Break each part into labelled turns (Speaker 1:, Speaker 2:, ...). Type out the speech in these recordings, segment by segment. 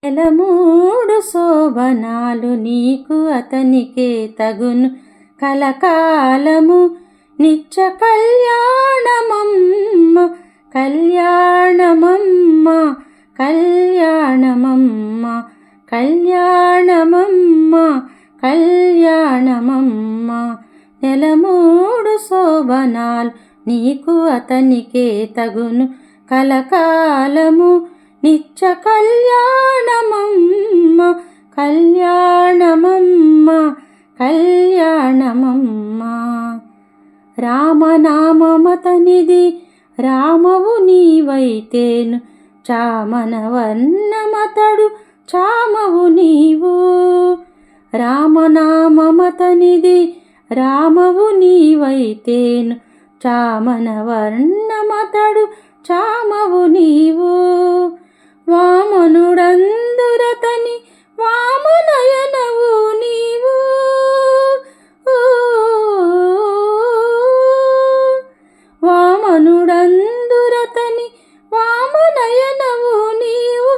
Speaker 1: నెలమూడు శోభనాలు నీకు అతనికే తగును కలకాలము నిత్య కళ్యాణమమ్మ కళ్యాణమమ్మ కళ్యాణమమ్మ కళ్యాణమమ్మ కళ్యాణమమ్మ నెలమూడు శోభనాలు నీకు అతనికే తగును కలకాలము నిత్య కళ్యాణమమ్మ కళ్యాణమమ్మ కళ్యాణమమ్మ రామనామమతనిది రామవు నీవైతేను చామనవర్ణమతడు చామవు నీవు రామనామమతనిది రామవు నీవైతేను చామనవర్ణమతడు చామవు నీవు వామనుడందురతని వామనయనవు నీవు వామనుడందురతని వామనయనవు నీవు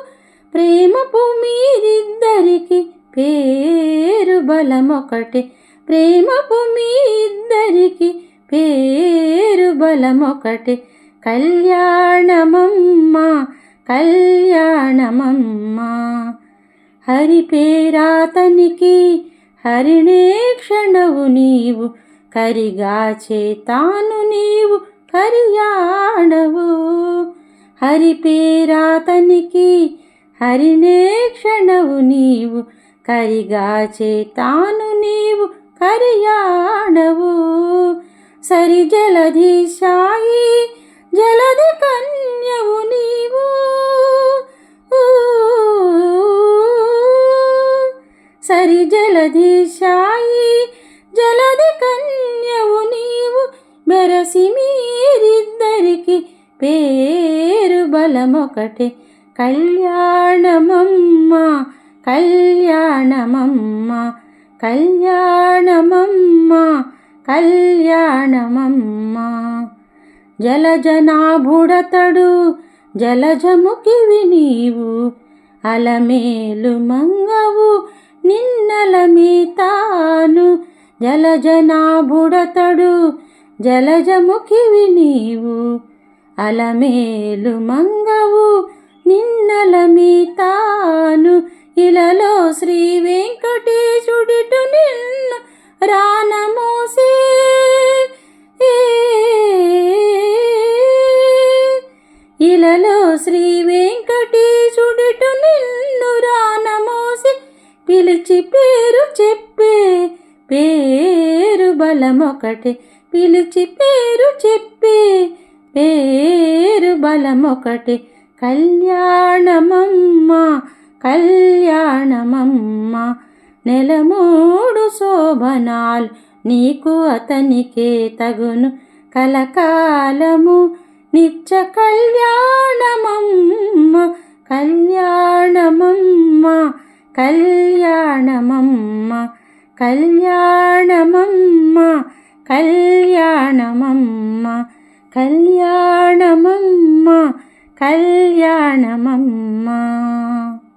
Speaker 1: ప్రేమపు మీరిద్దరికి పేరు బలమొకటే ప్రేమపు మీరిద్దరికి పేరు బలమొకటే కళ్యాణమమ్మ కళ్యాణమమ్మ హరి పేరాతనికి హరిణే క్షణవు నీవు కరిగాచే తాను నీవు కరియాణవు హరి పేరాతనికి హరిణే క్షణవు నీవు కరిగాచే తాను నీవు కరియాణవు సరి జలధిశాయి జలధి కన్యవు నీవు సరి జలధిశాయి జలధి కన్యవు నీవు బెరసి మీరిద్దరికి పేరు బలమొకటే కళ్యాణమమ్మ కళ్యాణమమ్మ కళ్యాణమమ్మ కళ్యాణమమ్మ జలజనాభుడతడు జలజముఖివి నీవు అలమేలు మంగవు నిన్నలమీతాను జలజనాభుడతడు జలజముఖివి నీవు అలమేలు మంగవు నిన్నలమీతాను ఇలలో శ్రీ వెంకటేశుడిటు నిన్ను రానమోసే ఇలలో శ్రీ వెంకటేశుడిటు నిన్ను రానమోసే పిలిచి పేరు చెప్పే పేరు బలమొకటే పిలిచి పేరు చెప్పే పేరు బలమొకటే కళ్యాణమమ్మ కళ్యాణమమ్మ నెలమూడు శోభనాలు నీకు అతనికే తగును కలకాలము నిత్య కళ్యాణమమ్మ కళ్యాణమమ్మ కళ్యాణమమ్మ కళ్యాణమమ్మ కళ్యాణమమ్మ కళ్యాణమమ్మ కళ్యాణమమ్మ